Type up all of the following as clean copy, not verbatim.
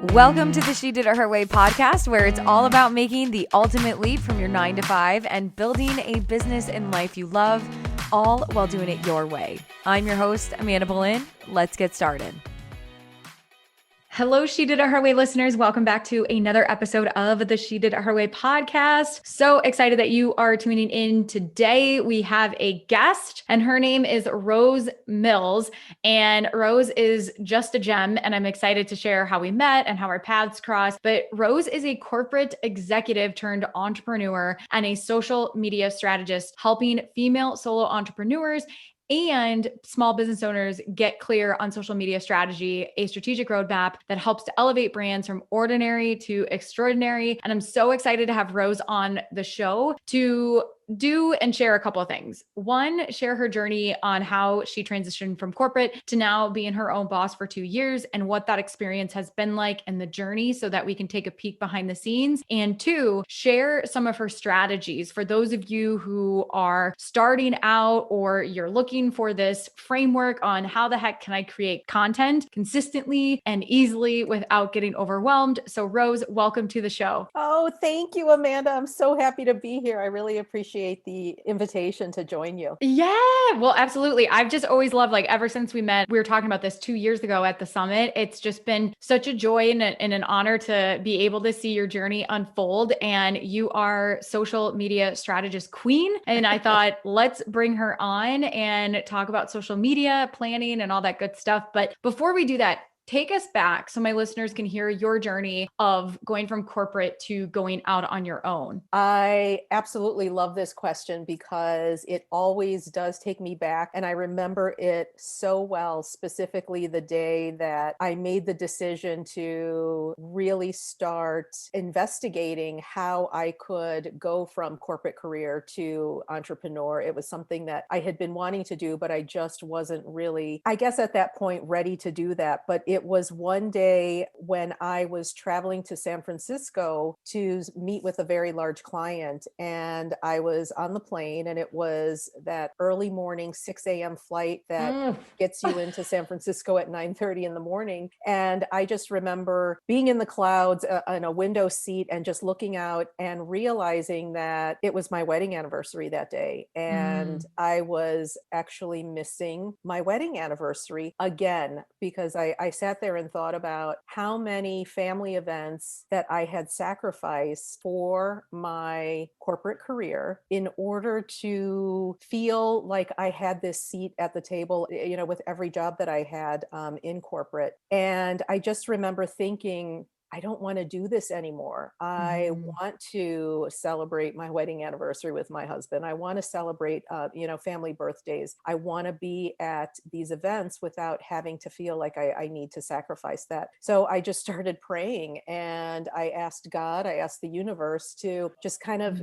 Welcome to the She Did It Her Way podcast, where it's all about making the ultimate leap from your 9 to 5 and building a business and life you love, all while doing it your way. I'm your host, Amanda Boleyn. Let's get started. Hello, She Did It Her Way listeners. Welcome back to another episode of the She Did It Her Way podcast. So excited that you are tuning in today. We have a guest and her name is Rose Mills. And Rose is just a gem. And I'm excited to share how we met and how our paths crossed. But Rose is a corporate executive turned entrepreneur and a social media strategist, helping female solo entrepreneurs and small business owners get clear on social media strategy, a strategic roadmap that helps to elevate brands from ordinary to extraordinary. And I'm so excited to have Rose on the show to do and share a couple of things. One, share her journey on how she transitioned from corporate to now being her own boss for 2 years and what that experience has been like and the journey so that we can take a peek behind the scenes. And two, share some of her strategies for those of you who are starting out or you're looking for this framework on how the heck can I create content consistently and easily without getting overwhelmed. So Rose, welcome to the show. Oh, thank you, Amanda. I'm so happy to be here. I really appreciate the invitation to join you. Yeah, well, absolutely. I've just always loved, like, ever since we met, we were talking about this 2 years ago at the summit. It's just been such a joy and an honor to be able to see your journey unfold. And you are social media strategist queen. And I thought, let's bring her on and talk about social media planning and all that good stuff. But before we do that, take us back so my listeners can hear your journey of going from corporate to going out on your own. I absolutely love this question because it always does take me back. And I remember it so well, specifically the day that I made the decision to really start investigating how I could go from corporate career to entrepreneur. It was something that I had been wanting to do, but I just wasn't really, I guess at that point, ready to do that. But it was one day when I was traveling to San Francisco to meet with a very large client, and I was on the plane, and it was that early morning 6 a.m. flight that gets you into San Francisco at 9:30 in the morning. And I just remember being in the clouds in a window seat and just looking out and realizing that it was my wedding anniversary that day. And I was actually missing my wedding anniversary again, because I sat there and thought about how many family events that I had sacrificed for my corporate career in order to feel like I had this seat at the table, with every job that I had in corporate. And I just remember thinking, I don't want to do this anymore. I want to celebrate my wedding anniversary with my husband. I want to celebrate, family birthdays. I want to be at these events without having to feel like I need to sacrifice that. So I just started praying, and I asked God, I asked the universe to just kind of,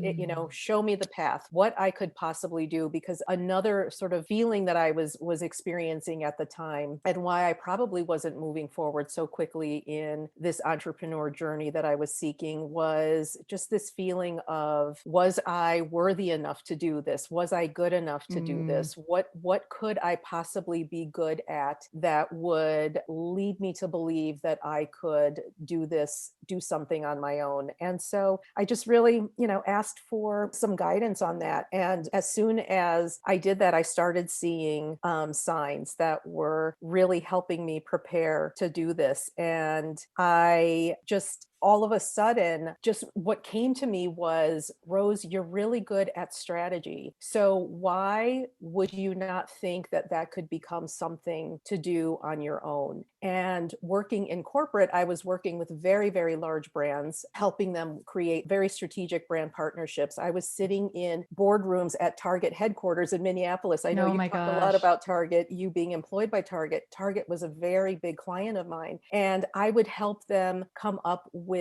show me the path, what I could possibly do, because another sort of feeling that I was experiencing at the time, and why I probably wasn't moving forward so quickly in this entrepreneur journey that I was seeking, was just this feeling of, was I worthy enough to do this? Was I good enough to do this? What could I possibly be good at that would lead me to believe that I could do this, do something on my own? And so I just really, asked for some guidance on that. And as soon as I did that, I started seeing signs that were really helping me prepare to do this. And I just all of a sudden, just what came to me was, Rose, you're really good at strategy. So why would you not think that that could become something to do on your own? And working in corporate, I was working with very, very large brands, helping them create very strategic brand partnerships. I was sitting in boardrooms at Target headquarters in Minneapolis. I know you talk a lot about Target, you being employed by Target. Target was a very big client of mine. And I would help them come up with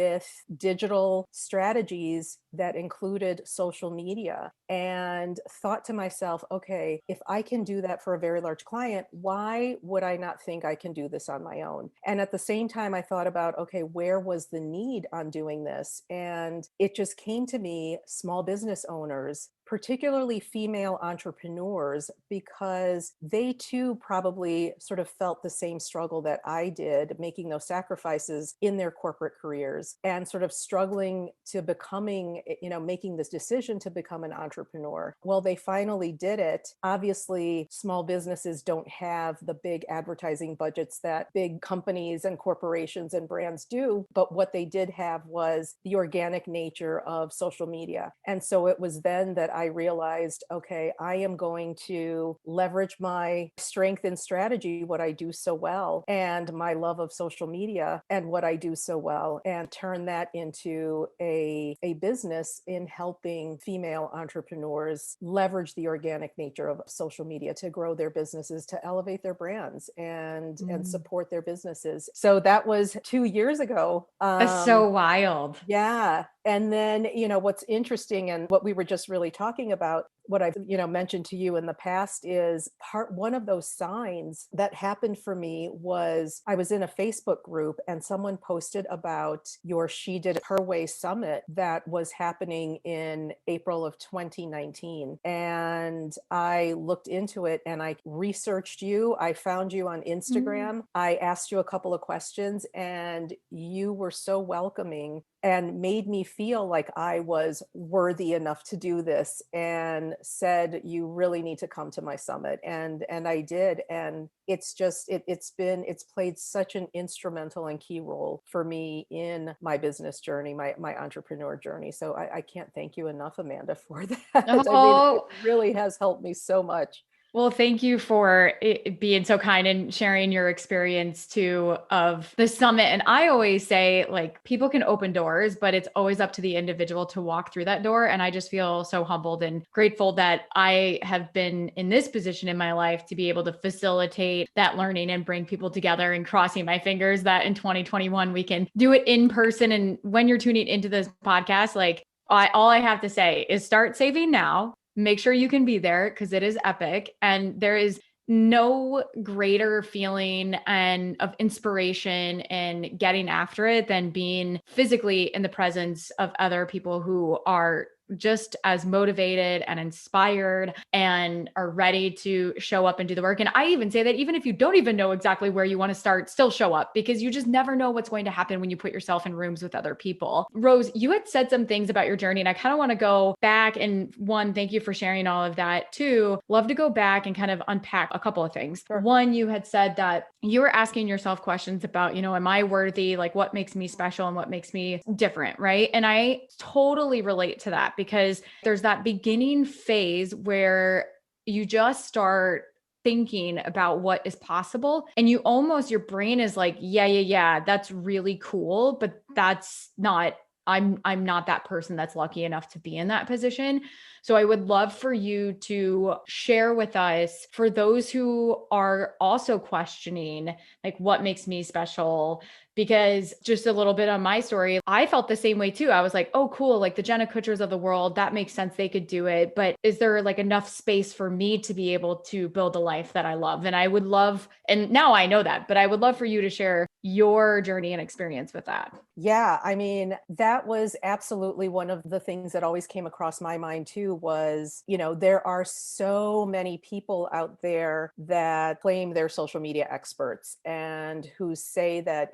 digital strategies that included social media, and thought to myself, okay, if I can do that for a very large client, why would I not think I can do this on my own? And at the same time, I thought about, okay, where was the need on doing this? And it just came to me, small business owners particularly female entrepreneurs, because they too probably sort of felt the same struggle that I did, making those sacrifices in their corporate careers and sort of struggling to becoming, making this decision to become an entrepreneur. Well, they finally did it. Obviously, small businesses don't have the big advertising budgets that big companies and corporations and brands do, but what they did have was the organic nature of social media. And so it was then that I realized, okay, I am going to leverage my strength in strategy, what I do so well, and my love of social media and what I do so well, and turn that into a business in helping female entrepreneurs leverage the organic nature of social media to grow their businesses, to elevate their brands and Mm. support their businesses. So that was 2 years ago. That's so wild. Yeah. And then, what's interesting and what we were just really talking about, what I've, mentioned to you in the past is one of those signs that happened for me was I was in a Facebook group and someone posted about your She Did It Her Way summit that was happening in April of 2019. And I looked into it and I researched you. I found you on Mm. Instagram. I asked you a couple of questions and you were so welcoming and made me feel like I was worthy enough to do this, and said, you really need to come to my summit. And I did. And it's just, it's played such an instrumental and key role for me in my business journey, my entrepreneur journey. So I can't thank you enough, Amanda, for that. I mean, it Oh, really has helped me so much. well, thank you for being so kind and sharing your experience too of the summit. And I always say, like, people can open doors, but it's always up to the individual to walk through that door. And I just feel so humbled and grateful that I have been in this position in my life to be able to facilitate that learning and bring people together, and crossing my fingers that in 2021 we can do it in person. And when you're tuning into this podcast, like, all I have to say is start saving now. Make sure you can be there because it is epic. And there is no greater feeling and of inspiration and getting after it than being physically in the presence of other people who are just as motivated and inspired and are ready to show up and do the work. And I even say that even if you don't even know exactly where you want to start, still show up, because you just never know what's going to happen when you put yourself in rooms with other people. Rose, you had said some things about your journey, and I kind of want to go back. And one, thank you for sharing all of that. Two, love to go back and kind of unpack a couple of things. Sure. One, you had said that you were asking yourself questions about, am I worthy? Like, what makes me special and what makes me different? Right. And I totally relate to that, because there's that beginning phase where you just start thinking about what is possible, and your brain is like, yeah, that's really cool, but that's not, I'm not that person that's lucky enough to be in that position. So I would love for you to share with us, for those who are also questioning, like, what makes me special? Because just a little bit on my story, I felt the same way too. I was like, oh, cool. Like the Jenna Kutchers of the world, that makes sense. They could do it. But is there like enough space for me to be able to build a life that I love? And I would love, and now I know that, but I would love for you to share your journey and experience with that. Yeah, I mean, that was absolutely one of the things that always came across my mind too was, there are so many people out there that claim they're social media experts and who say that,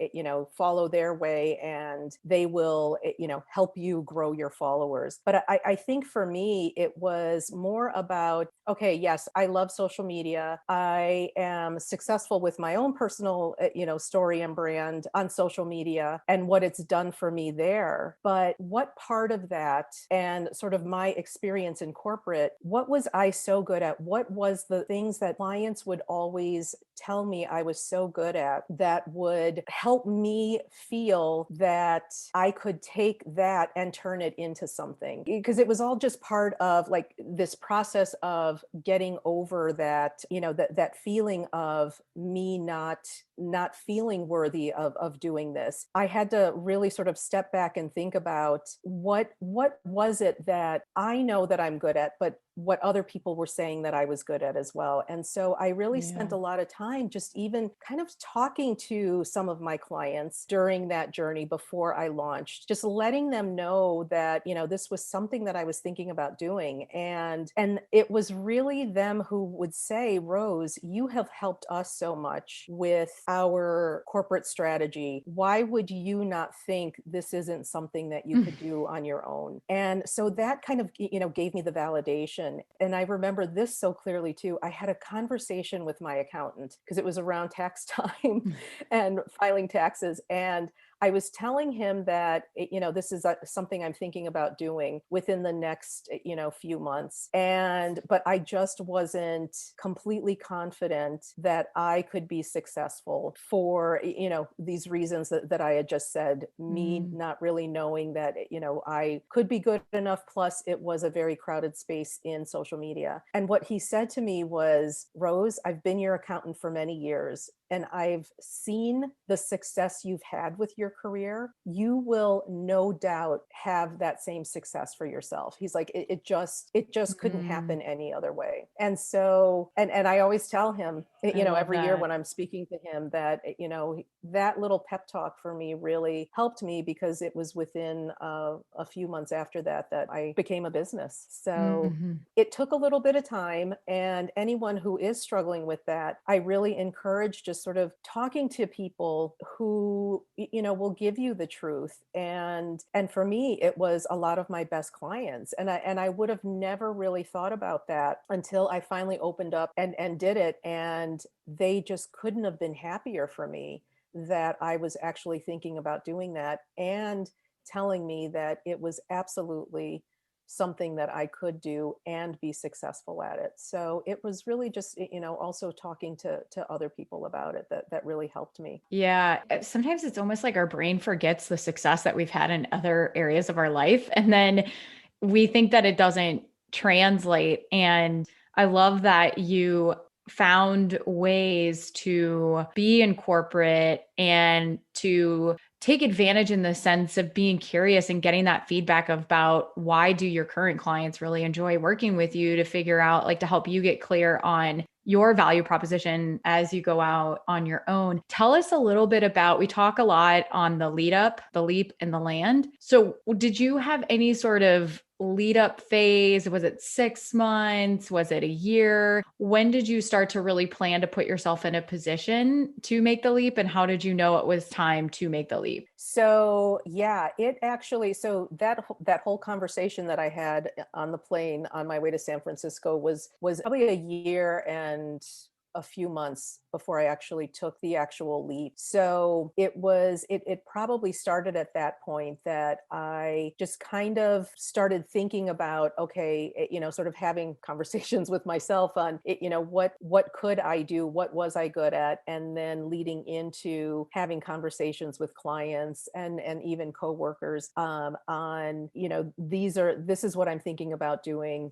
follow their way and they will, help you grow your followers. But I think for me, it was more about, okay, yes, I love social media. I am successful with my own personal, story and brand on social media and what it's done for me there. But what part of that and sort of my experience in corporate, what was I so good at? What was the things that clients would always tell me I was so good at that would help me feel that I could take that and turn it into something? Because it was all just part of like this process of getting over that, that feeling of me not feeling worthy of doing this. I had to really sort of step back and think about what was it that I know that I'm good at, but what other people were saying that I was good at as well. And so I really spent Yeah. a lot of time time, just even kind of talking to some of my clients during that journey before I launched, just letting them know that, this was something that I was thinking about doing. And it was really them who would say, Rose, you have helped us so much with our corporate strategy. Why would you not think this isn't something that you could do on your own? And so that kind of, gave me the validation. And I remember this so clearly too. I had a conversation with my accountant because it was around tax time and filing taxes. And I was telling him that, this is something I'm thinking about doing within the next, few months. But I just wasn't completely confident that I could be successful for, these reasons that I had just said, me Mm. not really knowing that, I could be good enough. Plus it was a very crowded space in social media. And what he said to me was, Rose, I've been your accountant for many years, and I've seen the success you've had with your career. You will no doubt have that same success for yourself. He's like, it just couldn't Mm. happen any other way. And so, and I always tell him, I love every year that. when I'm speaking to him that, that little pep talk for me really helped me, because it was within a few months after that I became a business. So Mhm. it took a little bit of time, and anyone who is struggling with that, I really encourage just sort of talking to people who, will give you the truth. And for me, it was a lot of my best clients. And I would have never really thought about that until I finally opened up and did it. And they just couldn't have been happier for me that I was actually thinking about doing that, and telling me that it was absolutely something that I could do and be successful at it. So it was really just, also talking to other people about it that really helped me. Yeah, sometimes it's almost like our brain forgets the success that we've had in other areas of our life. And then we think that it doesn't translate. And I love that you found ways to be in corporate and to take advantage in the sense of being curious and getting that feedback about why do your current clients really enjoy working with you, to figure out, like, to help you get clear on your value proposition as you go out on your own. Tell us a little bit about, we talk a lot on the lead up, the leap, and the land. So, did you have any sort of lead up phase? Was it 6 months? Was it a year? When did you start to really plan to put yourself in a position to make the leap? And how did you know it was time to make the leap? So yeah, it actually, so that whole conversation that I had on the plane on my way to San Francisco was probably a year and a few months before I actually took the actual leap. So it probably started at that point that I just kind of started thinking about, okay, sort of having conversations with myself on it, what could I do? What was I good at? And then leading into having conversations with clients and even coworkers, on, this is what I'm thinking about doing,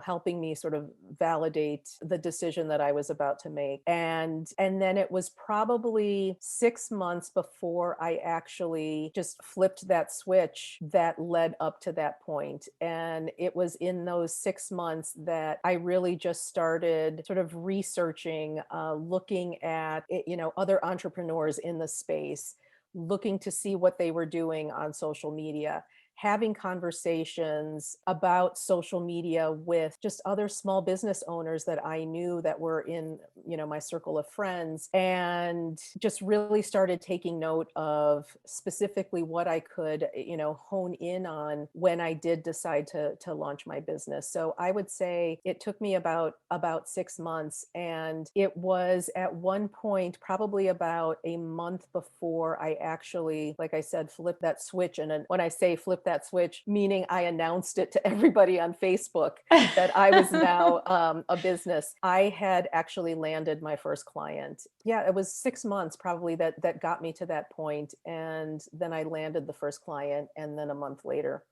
helping me sort of validate the decision that I was about to make. And then it was probably 6 months before I actually just flipped that switch that led up to that point. And it was in those 6 months that I really just started sort of researching, looking at, other entrepreneurs in the space, looking to see what they were doing on social media, having conversations about social media with just other small business owners that I knew that were in, my circle of friends, and just really started taking note of specifically what I could, hone in on when I did decide to launch my business. So I would say it took me about 6 months, and it was at one point probably about a month before I actually, like I said, flipped that switch. And then when I say flip that switch, meaning I announced it to everybody on Facebook that I was now a business. I had actually landed my first client. Yeah, it was 6 months probably that got me to that point, and then I landed the first client, and then a month later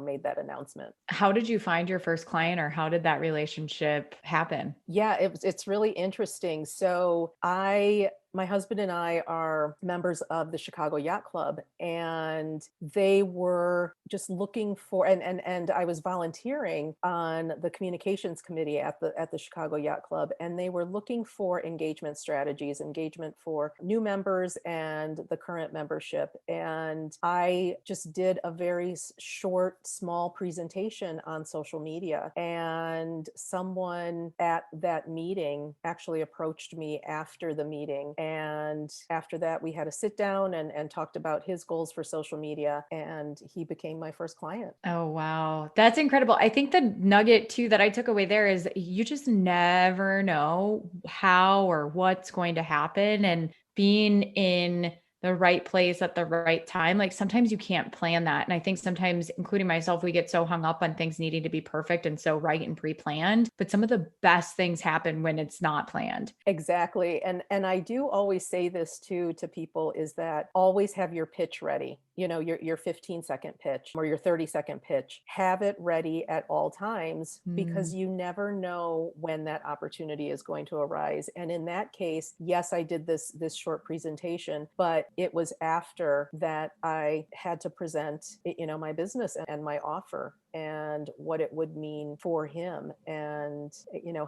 made that announcement. How did you find your first client, or how did that relationship happen? Yeah, it's really interesting. So my husband and I are members of the Chicago Yacht Club, and they were just looking for, and I was volunteering on the communications committee at the Chicago Yacht Club, and they were looking for engagement strategies, engagement for new members and the current membership. And I just did a very short, small presentation on social media, and someone at that meeting actually approached me after the meeting. And after that, we had a sit down and talked about his goals for social media. And he became my first client. Oh, wow. That's incredible. I think the nugget too that I took away there is you just never know how or what's going to happen. And being in the right place at the right time, like sometimes you can't plan that. And I think sometimes, including myself, we get so hung up on things needing to be perfect and so right and pre planned. But some of the best things happen when it's not planned. Exactly. And I do always say this too to people, is that always have your pitch ready. Your 15-second pitch or your 30-second pitch. Have it ready at all times, Mm. because you never know when that opportunity is going to arise. And in that case, yes, I did this short presentation, but it was after that I had to present, my business and my offer and what it would mean for him, and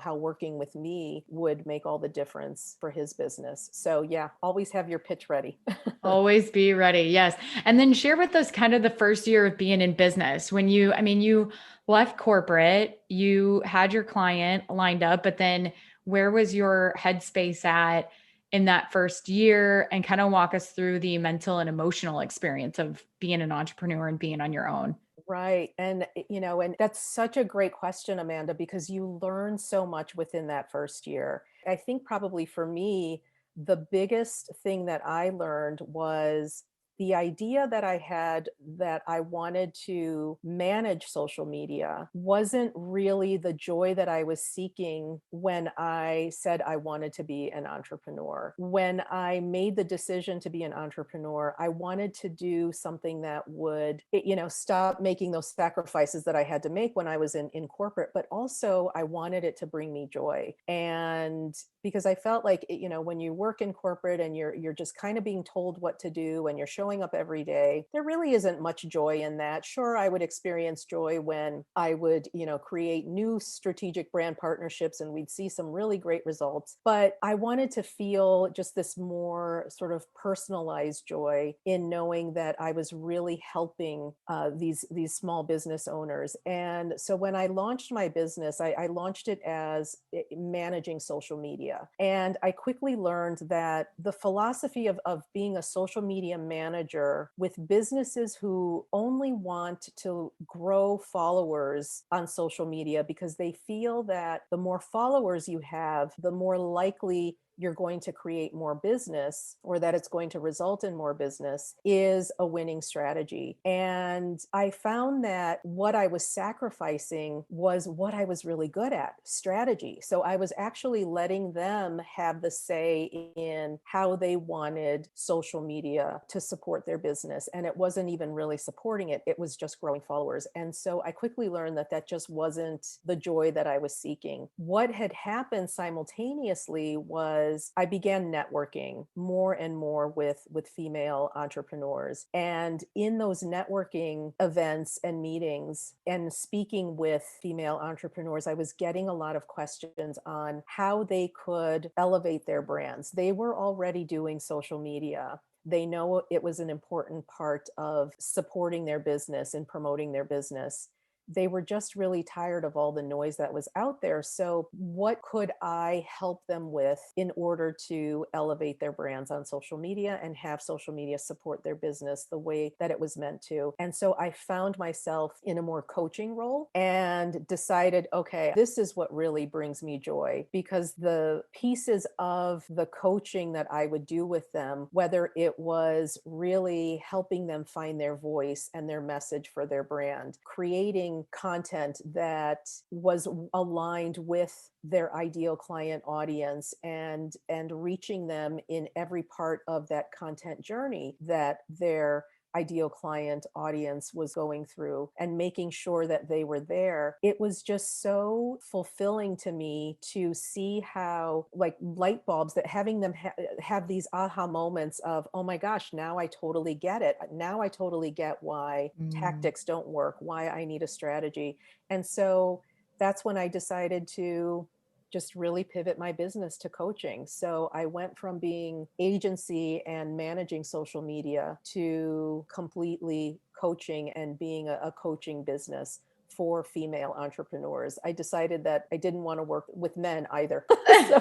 how working with me would make all the difference for his business. So yeah, always have your pitch ready. Always be ready. Yes. And then share with us kind of the first year of being in business when you left corporate, you had your client lined up, but then where was your headspace at in that first year, and kind of walk us through the mental and emotional experience of being an entrepreneur and being on your own. Right. And, and that's such a great question, Amanda, because you learn so much within that first year. I think probably for me, the biggest thing that I learned was the idea that I had that I wanted to manage social media wasn't really the joy that I was seeking when I said I wanted to be an entrepreneur. When I made the decision to be an entrepreneur, I wanted to do something that would, stop making those sacrifices that I had to make when I was in corporate, but also I wanted it to bring me joy. And because I felt like, when you work in corporate and you're just kind of being told what to do and you're showing up every day, there really isn't much joy in that. Sure, I would experience joy when I would, create new strategic brand partnerships and we'd see some really great results. But I wanted to feel just this more sort of personalized joy in knowing that I was really helping these small business owners. And so when I launched my business, I launched it as managing social media. And I quickly learned that the philosophy of being a social media manager with businesses who only want to grow followers on social media because they feel that the more followers you have, the more likely you're going to create more business, or that it's going to result in more business, is a winning strategy. And I found that what I was sacrificing was what I was really good at, strategy. So I was actually letting them have the say in how they wanted social media to support their business. And it wasn't even really supporting it, it was just growing followers. And so I quickly learned that that just wasn't the joy that I was seeking. What had happened simultaneously was I began networking more and more with female entrepreneurs. And in those networking events and meetings and speaking with female entrepreneurs, I was getting a lot of questions on how they could elevate their brands. They were already doing social media. They know it was an important part of supporting their business and promoting their business. They were just really tired of all the noise that was out there. So what could I help them with in order to elevate their brands on social media and have social media support their business the way that it was meant to? And so I found myself in a more coaching role and decided, okay, this is what really brings me joy, because the pieces of the coaching that I would do with them, whether it was really helping them find their voice and their message for their brand, creating content that was aligned with their ideal client audience and reaching them in every part of that content journey that their ideal client audience was going through, and making sure that they were there. It was just so fulfilling to me to see how, like, light bulbs, that having them have these aha moments of, oh my gosh, now I totally get it. Now I totally get why Mm. tactics don't work, why I need a strategy. And so that's when I decided to just really pivot my business to coaching. So I went from being agency and managing social media to completely coaching and being a coaching business for female entrepreneurs. I decided that I didn't want to work with men either. So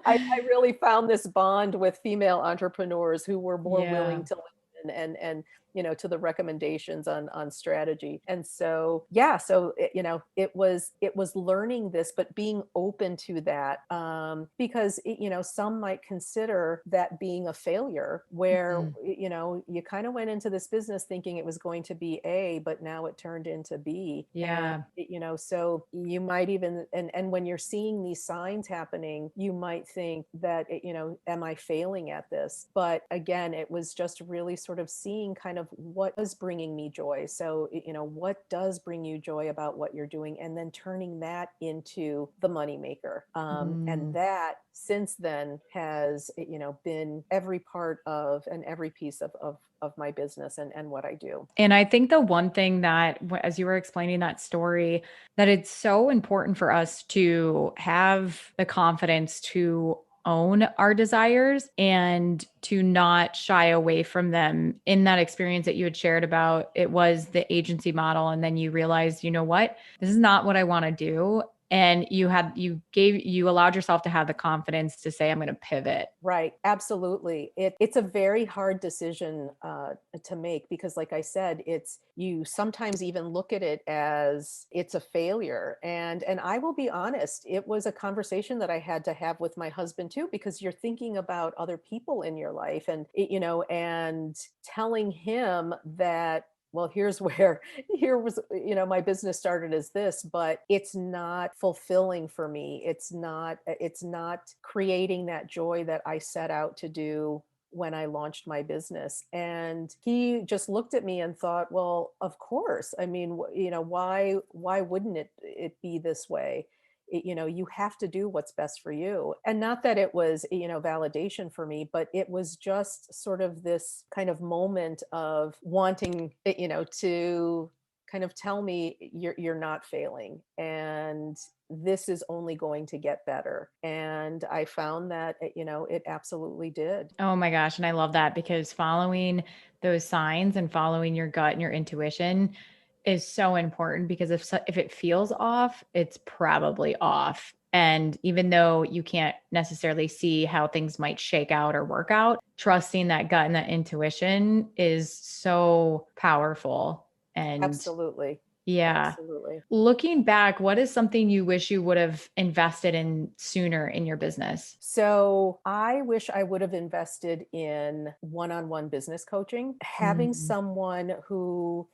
I really found this bond with female entrepreneurs who were more Yeah. willing to listen and to the recommendations on strategy. And so yeah, so it was learning this, but being open to that, because some might consider that being a failure, where Mhm. you kind of went into this business thinking it was going to be A, but now it turned into B. And Yeah. so you might even, and when you're seeing these signs happening, you might think that am I failing at this? But again, it was just really sort of seeing kind of what is bringing me joy. So what does bring you joy about what you're doing, and then turning that into the moneymaker. And Mm. that since then has been every part of and every piece of my business and what I do. And I think the one thing that, as you were explaining that story, that it's so important for us to have the confidence to own our desires and to not shy away from them. In that experience that you had shared about, it was the agency model. And then you realized, you know what, this is not what I want to do. And you allowed yourself to have the confidence to say, I'm going to pivot. Right, absolutely. It's a very hard decision to make, because, like I said, it's you sometimes even look at it as it's a failure. And I will be honest, it was a conversation that I had to have with my husband too, because you're thinking about other people in your life, and and telling him that, well, here's where here was my business started as this, but it's not fulfilling for me. It's not creating that joy that I set out to do when I launched my business. And he just looked at me and thought, well, of course. I mean, why wouldn't it be this way? You have to do what's best for you. And not that it was validation for me, but it was just sort of this kind of moment of wanting to kind of tell me, you're not failing, and this is only going to get better. And I found that it absolutely did. Oh my gosh. And I love that, because following those signs and following your gut and your intuition is so important, because if it feels off, it's probably off. And even though you can't necessarily see how things might shake out or work out, trusting that gut and that intuition is so powerful. And Absolutely. yeah, Absolutely. looking back, what is something you wish you would have invested in sooner in your business? So I wish I would have invested in one-on-one business coaching, having Mm. someone who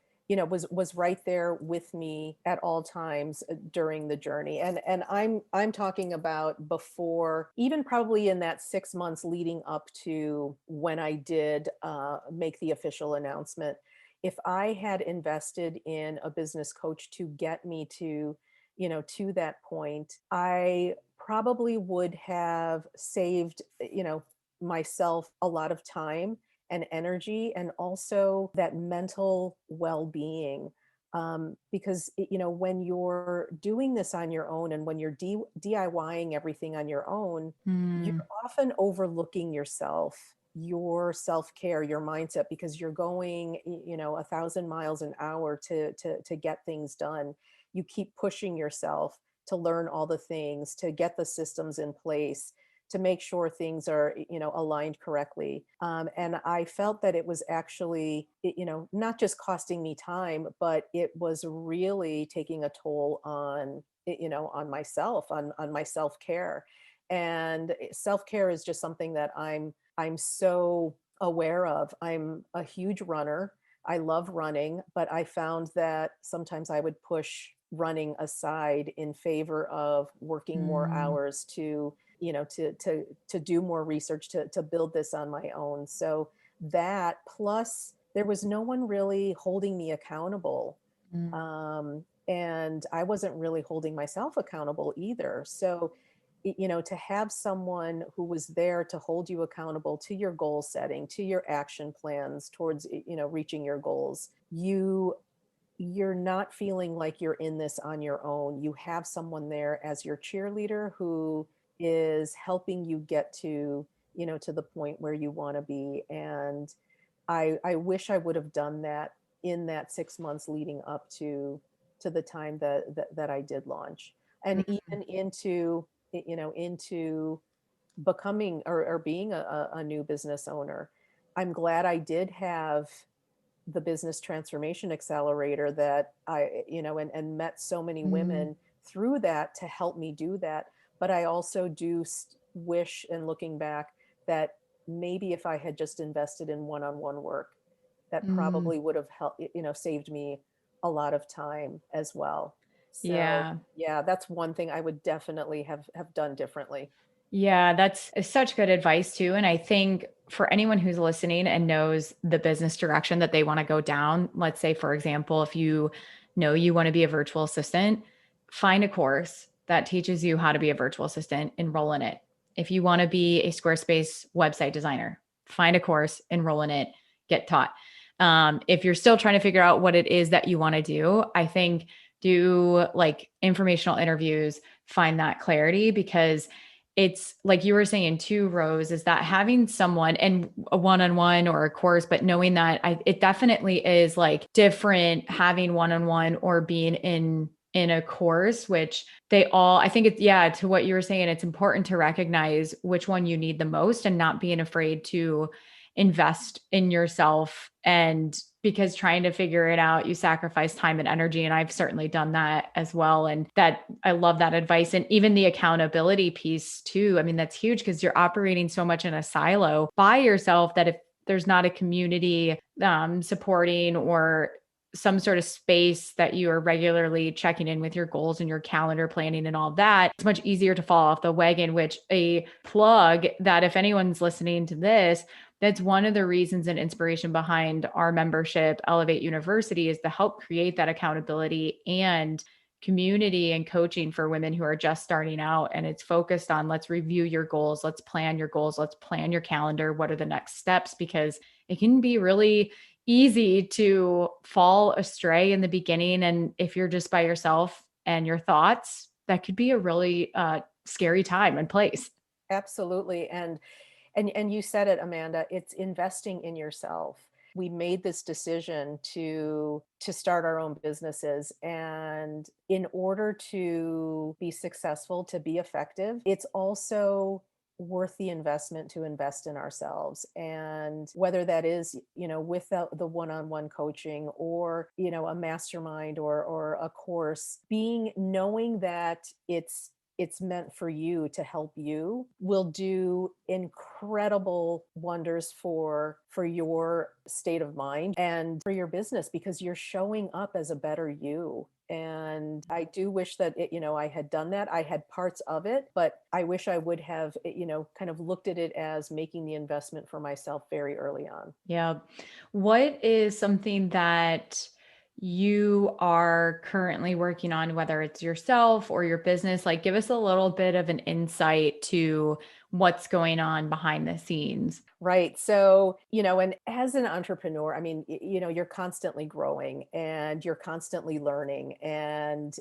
was right there with me at all times during the journey. And I'm talking about before, even probably in that 6 months leading up to when I did make the official announcement. If I had invested in a business coach to get me to that point, I probably would have saved, myself a lot of time and energy, and also that mental well-being. Because when you're doing this on your own, and when you're DIYing everything on your own, you're Mm. often overlooking yourself, your self-care, your mindset, because you're going 1,000 miles an hour to get things done. You keep pushing yourself to learn all the things, to get the systems in place, to make sure things are aligned correctly. And I felt that it was actually not just costing me time, but it was really taking a toll on on myself, on my self-care. And self-care is just something that I'm so aware of. I'm a huge runner. I love running, but I found that sometimes I would push running aside in favor of working more Mm, hours to, to do more research to build this on my own. So that plus there was no one really holding me accountable. mm, And I wasn't really holding myself accountable either. So, to have someone who was there to hold you accountable to your goal setting, to your action plans towards, reaching your goals, you're not feeling like you're in this on your own. You have someone there as your cheerleader who is helping you get to, to the point where you want to be. And I wish I would have done that in that 6 months leading up to the time that I did launch, and mm, even into becoming or being a new business owner. I'm glad I did have the business transformation accelerator that and met so many mm. women through that to help me do that. But I also do wish, and looking back, that maybe if I had just invested in one-on-one work, that Mm. probably would have helped, saved me a lot of time as well. So Yeah. yeah, that's one thing I would definitely have done differently. Yeah, that's such good advice too. And I think for anyone who's listening and knows the business direction that they want to go down, let's say, for example, if you know you want to be a virtual assistant, find a course that teaches you how to be a virtual assistant, enroll in it. If you want to be a Squarespace website designer, find a course, enroll in it, get taught. If you're still trying to figure out what it is that you want to do, I think do like informational interviews, find that clarity, because it's like you were saying too, Rose, is that having someone and a one-on-one or a course, but knowing that it definitely is like different having one-on-one or being in a course, which they all, I think it's, yeah, to what you were saying, it's important to recognize which one you need the most and not being afraid to invest in yourself. And because trying to figure it out, you sacrifice time and energy. And I've certainly done that as well. And that I love that advice. And even the accountability piece too. I mean, that's huge because you're operating so much in a silo by yourself that if there's not a community supporting or some sort of space that you are regularly checking in with your goals and your calendar planning and all that, it's much easier to fall off the wagon, which a plug that if anyone's listening to this, that's one of the reasons and inspiration behind our membership, Elevate University, is to help create that accountability and community and coaching for women who are just starting out. And it's focused on let's review your goals, let's plan your goals, let's plan your calendar. What are the next steps? Because it can be really easy to fall astray in the beginning. And if you're just by yourself and your thoughts, that could be a really scary time and place. Absolutely. And you said it, Amanda, it's investing in yourself. We made this decision to start our own businesses, and in order to be successful, to be effective, it's also worth the investment to invest in ourselves. And whether that is, with the one-on-one coaching, or, a mastermind, or a course, knowing that it's meant for you, to help you, will do incredible wonders for your state of mind and for your business, because you're showing up as a better you. And I do wish that I had done that. I had parts of it, but I wish I would have, kind of looked at it as making the investment for myself very early on. Yeah. What is something that you are currently working on, whether it's yourself or your business? Like, give us a little bit of an insight to what's going on behind the scenes. Right. So, and as an entrepreneur, I mean, you're constantly growing and you're constantly learning, and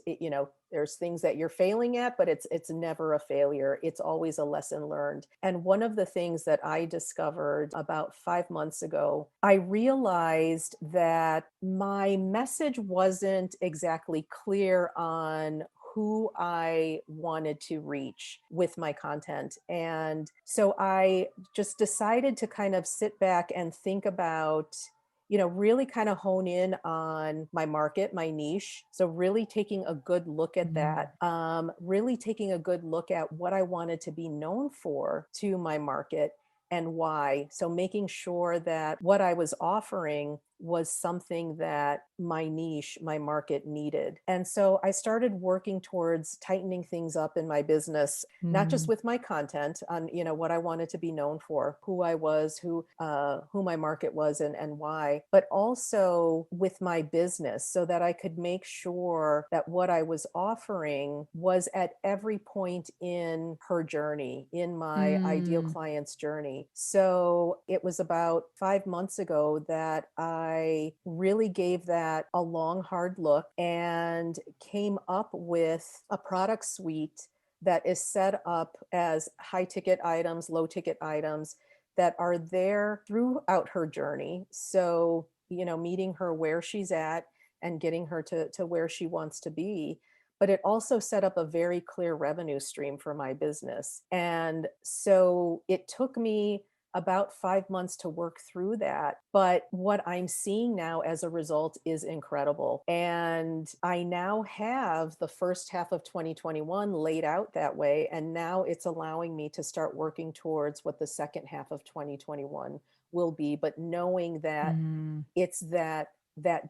there's things that you're failing at, but it's never a failure. It's always a lesson learned. And one of the things that I discovered about 5 months ago, I realized that my message wasn't exactly clear on who I wanted to reach with my content. And so I just decided to kind of sit back and think about, really kind of hone in on my market, my niche. So really taking a good look at Mm, that, really taking a good look at what I wanted to be known for to my market and why. So making sure that what I was offering was something that my niche, my market needed. And so I started working towards tightening things up in my business, not just Mm. with my content on, what I wanted to be known for, who I was, who my market was, and why, but also with my business, so that I could make sure that what I was offering was at every point in her journey, in my ideal Mm. client's journey. So it was about 5 months ago that I really gave that a long, hard look and came up with a product suite that is set up as high ticket items, low ticket items that are there throughout her journey. So, meeting her where she's at and getting her to where she wants to be. But it also set up a very clear revenue stream for my business. And so it took me about 5 months to work through that. But what I'm seeing now as a result is incredible. And I now have the first half of 2021 laid out that way. And now it's allowing me to start working towards what the second half of 2021 will be. But knowing that Mm. it's that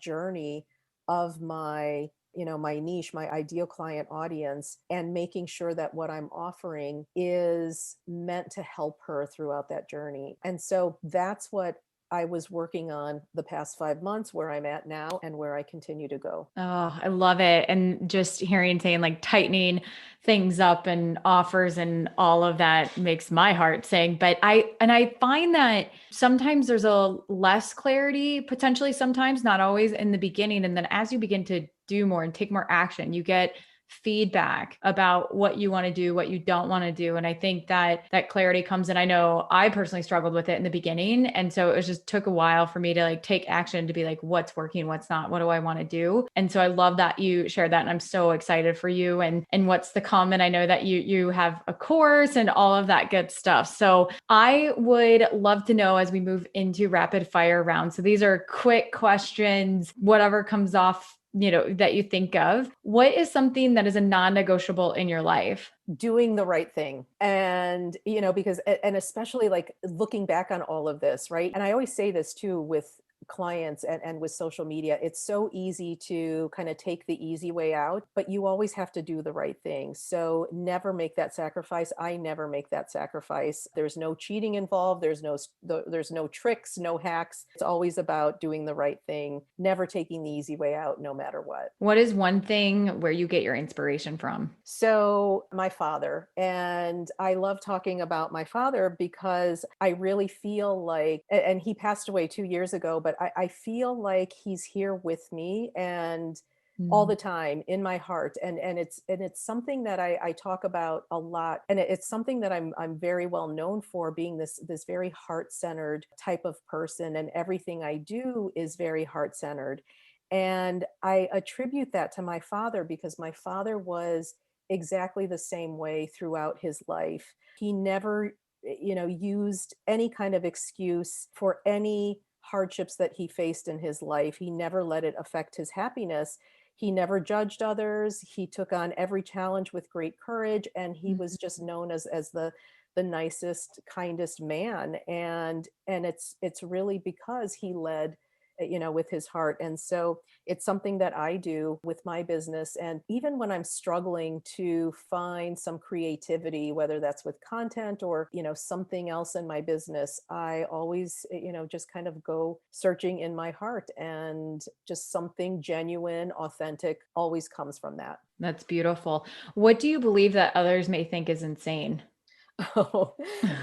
journey of my niche, my ideal client audience, and making sure that what I'm offering is meant to help her throughout that journey. And so that's what I was working on the past 5 months, where I'm at now and where I continue to go. Oh, I love it. And just hearing saying like tightening things up and offers and all of that makes my heart sing. But I find that sometimes there's a less clarity, potentially sometimes, not always in the beginning. And then as you begin to do more and take more action, you get feedback about what you want to do, what you don't want to do. And I think that that clarity comes in. I know I personally struggled with it in the beginning. And so it was just took a while for me to like take action to be like, what's working, what's not, what do I want to do? And so I love that you shared that. And I'm so excited for you and what's to come. And I know that you have a course and all of that good stuff. So I would love to know as we move into rapid fire rounds. So these are quick questions, whatever comes off that you think of. What is something that is a non-negotiable in your life? Doing the right thing. And, because, and especially like looking back on all of this, right? And I always say this too with clients and with social media, it's so easy to kind of take the easy way out, but you always have to do the right thing. So never make that sacrifice. I never make that sacrifice. There's no cheating involved. There's no tricks, no hacks. It's always about doing the right thing, never taking the easy way out, no matter what. What is one thing where you get your inspiration from? So, my father, and I love talking about my father because I really feel like, and he passed away 2 years ago, but I feel like he's here with me and all Mm. the time in my heart. And it's something that I talk about a lot. And it's something that I'm very well known for, being this very heart-centered type of person. And everything I do is very heart-centered. And I attribute that to my father because my father was exactly the same way throughout his life. He never, used any kind of excuse for any hardships that he faced in his life. He never let it affect his happiness. He never judged others. He took on every challenge with great courage, and he was just known as the nicest, kindest man. And it's really because he led, with his heart. And so it's something that I do with my business. And even when I'm struggling to find some creativity, whether that's with content or, something else in my business, I always, just kind of go searching in my heart, and just something genuine, authentic always comes from that. That's beautiful. What do you believe that others may think is insane? Oh,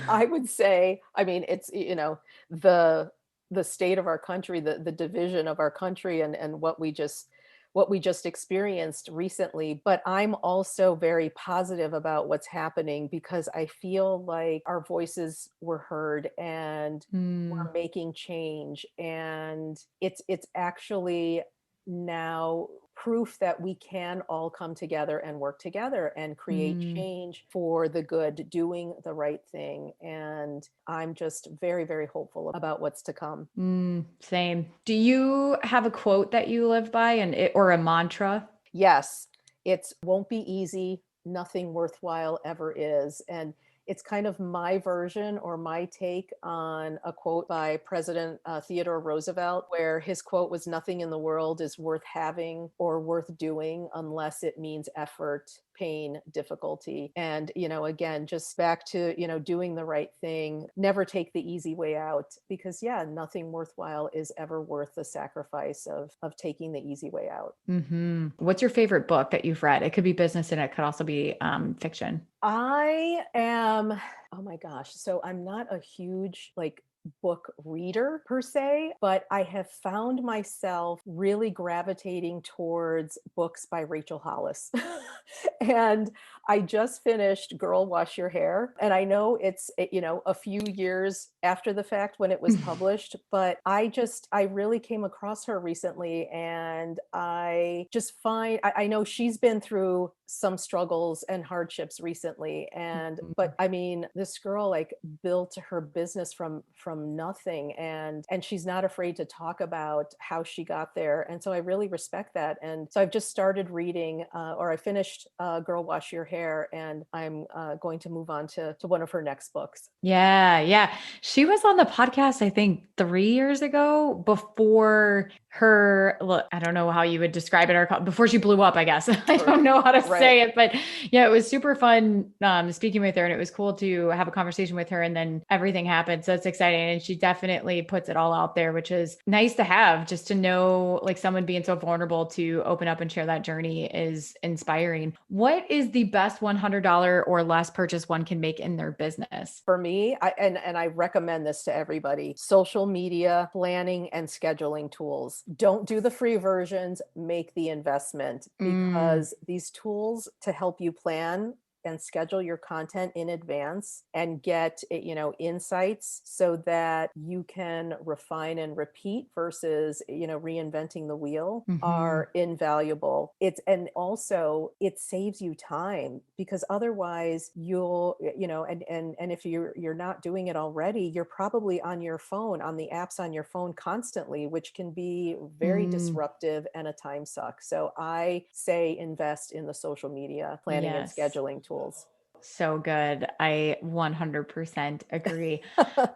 I would say, I mean, it's, the the state of our country, the division of our country, and what we just experienced recently. But I'm also very positive about what's happening because I feel like our voices were heard and Mm. we're making change. And it's actually now proof that we can all come together and work together and create Mm. change for the good, doing the right thing. And I'm just very, very hopeful about what's to come. Same. Do you have a quote that you live by or a mantra? Yes, it's won't be easy. Nothing worthwhile ever is. And it's kind of my version or my take on a quote by President Theodore Roosevelt, where his quote was, "Nothing in the world is worth having or worth doing unless it means effort, pain, difficulty." And, again, just back to, doing the right thing, never take the easy way out, because yeah, nothing worthwhile is ever worth the sacrifice of taking the easy way out. What's your favorite book that you've read? It could be business and it could also be fiction. I am, oh my gosh. So I'm not a huge book reader per se, but I have found myself really gravitating towards books by Rachel Hollis. And I just finished Girl Wash Your Hair. And I know it's, a few years after the fact when it was published, but I really came across her recently, and I just I know she's been through some struggles and hardships recently. But I mean, this girl built her business from nothing, and she's not afraid to talk about how she got there. And so I really respect that. And so I've just started reading, or I finished Girl Wash Your Hair, and I'm going to move on to one of her next books. Yeah, yeah. She was on the podcast, I think 3 years ago before her, look, I don't know how you would describe it, or before she blew up, I guess. I Sure. don't know how to Right. say it, but yeah, it was super fun speaking with her, and it was cool to have a conversation with her, and then everything happened. So it's exciting. And she definitely puts it all out there, which is nice to have, just to know like someone being so vulnerable to open up and share that journey is inspiring. What is the best $100 or less purchase one can make in their business? For me, and I recommend this to everybody: social media planning and scheduling tools. Don't do the free versions, make the investment, Mm, because these tools to help you plan and schedule your content in advance and get insights so that you can refine and repeat versus reinventing the wheel mhm. are invaluable. And also it saves you time, because otherwise you'll and if you're not doing it already, you're probably on your phone, on the apps on your phone constantly, which can be very Mm, disruptive and a time suck. So I say invest in the social media planning and yes. scheduling tools. So good. I 100% agree.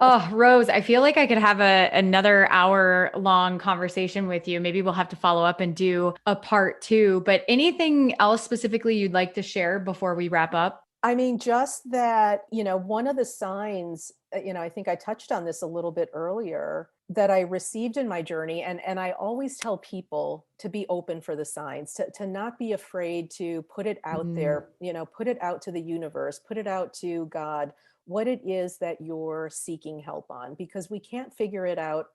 Oh, Rose, I feel like I could have another hour long conversation with you. Maybe we'll have to follow up and do a part two, but anything else specifically you'd like to share before we wrap up? I mean, just that, one of the signs, I think I touched on this a little bit earlier, that I received in my journey. And I always tell people to be open for the signs, to not be afraid to put it out Mm, there, put it out to the universe, put it out to God, what it is that you're seeking help on, because we can't figure it out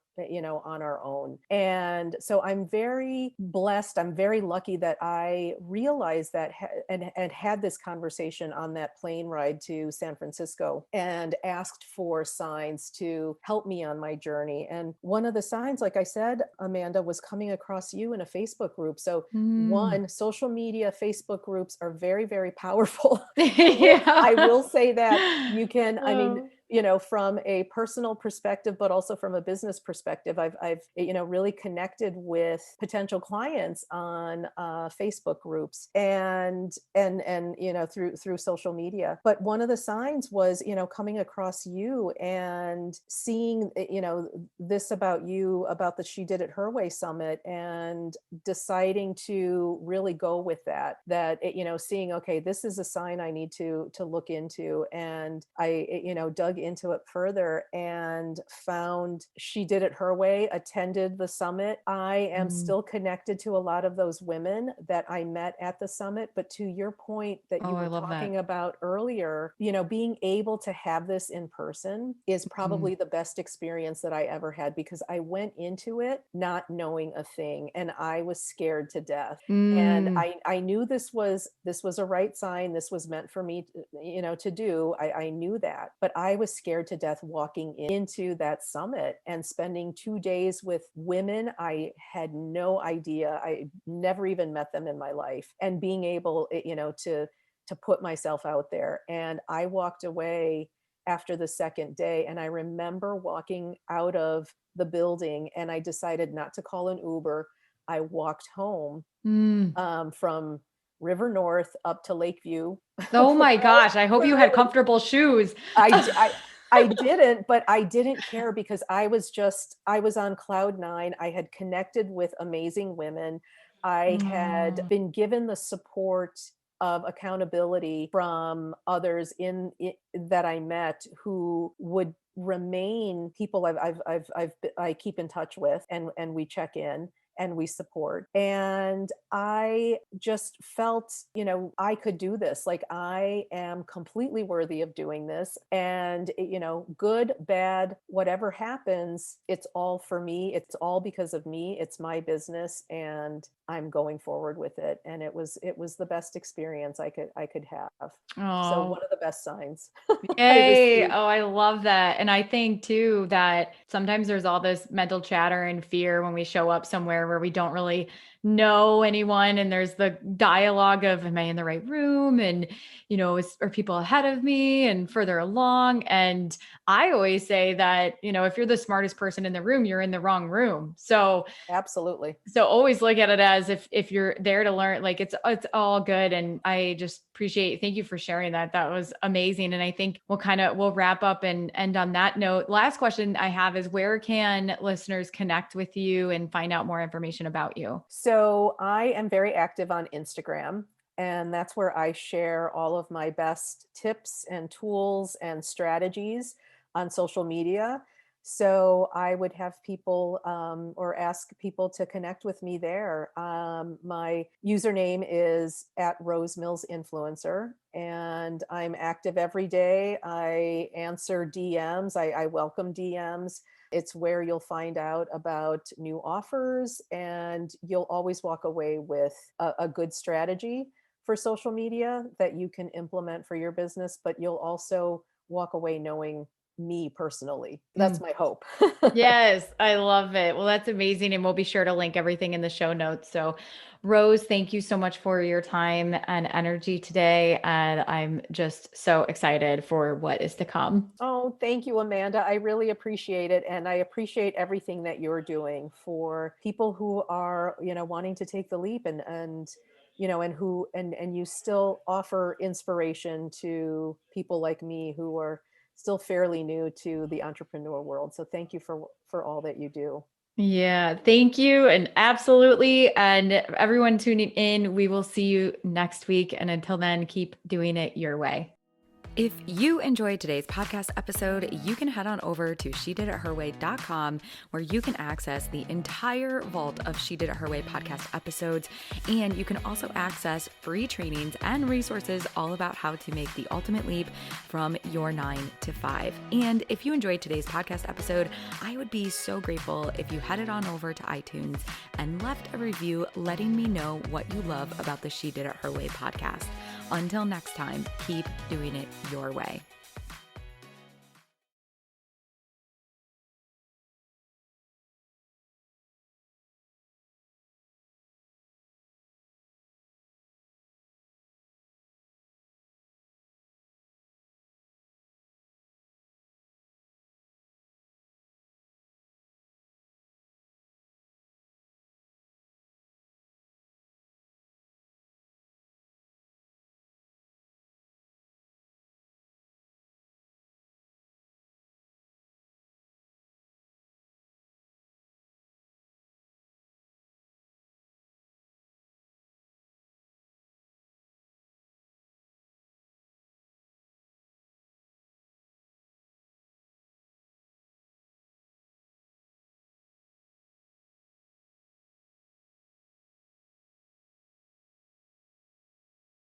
on our own. And so I'm very blessed, I'm very lucky that I realized that, and had this conversation on that plane ride to San Francisco, and asked for signs to help me on my journey. And one of the signs, like I said, Amanda, was coming across you in a Facebook group. So mm. one, social media Facebook groups are very, very powerful. I Yeah. will say that you can, I mean, Oh. from a personal perspective, but also from a business perspective, I've really connected with potential clients on Facebook groups, and through social media. But one of the signs was coming across you and seeing this about you, about the She Did It Her Way Summit, and deciding to really go with seeing, okay, this is a sign I need to look into. And I dug into it further and found She Did It Her Way, attended the summit. I am Mm. still connected to a lot of those women that I met at the summit. But to your point that you Oh, I were love that. talking about earlier, being able to have this in person is Mm. probably the best experience that I ever had, because I went into it not knowing a thing, and I was scared to death. And Mm. I knew this was a right sign, this was meant for me to do. I knew that, but I was scared to death walking into that summit and spending 2 days with women I had no idea, I never even met them in my life, and being able to put myself out there. And I walked away after the second day, and I remember walking out of the building, and I decided not to call an Uber. I walked home Mm. from River North up to Lakeview. Oh my for gosh. I hope you had really comfortable shoes. I d I didn't, but I didn't care because I was on cloud 9. I had connected with amazing women. I had Mm. been given the support of accountability from others that I met who would remain people I keep in touch with, and we check in and we support. And I just felt, I could do this. Like, I am completely worthy of doing this. And, good, bad, whatever happens, it's all for me. It's all because of me. It's my business, and I'm going forward with it. And it was the best experience I could have. So Oh, one of the best signs I yay. received. Oh, I love that. And I think too that sometimes there's all this mental chatter and fear when we show up somewhere where we don't really know anyone. And there's the dialogue of, am I in the right room? And, are people ahead of me and further along? And I always say that, if you're the smartest person in the room, you're in the wrong room. Absolutely. So always look at it as if you're there to learn, like it's all good. And I just thank you for sharing that. That was amazing. And I think we'll wrap up and end on that note. Last question I have is, where can listeners connect with you and find out more information about you? So I am very active on Instagram, and that's where I share all of my best tips and tools and strategies on social media. So I would have people or ask people to connect with me there. My username is at Rose Mills Influencer, and I'm active every day. I answer DMs. I welcome DMs. It's where you'll find out about new offers, and you'll always walk away with a good strategy for social media that you can implement for your business, but you'll also walk away knowing me personally. That's Mm. my hope. Yes, I love it. Well, that's amazing. And we'll be sure to link everything in the show notes. So, Rose, thank you so much for your time and energy today. And I'm just so excited for what is to come. Oh, thank you, Amanda. I really appreciate it. And I appreciate everything that you're doing for people who are, wanting to take the leap, and you still offer inspiration to people like me who are still fairly new to the entrepreneur world. So thank you for all that you do. Yeah, thank you. And absolutely. And everyone tuning in, we will see you next week. And until then, keep doing it your way. If you enjoyed today's podcast episode, you can head on over to shediditherway.com, where you can access the entire vault of She Did It Her Way podcast episodes. And you can also access free trainings and resources all about how to make the ultimate leap from your 9 to 5. And if you enjoyed today's podcast episode, I would be so grateful if you headed on over to iTunes and left a review letting me know what you love about the She Did It Her Way podcast. Until next time, keep doing it your way.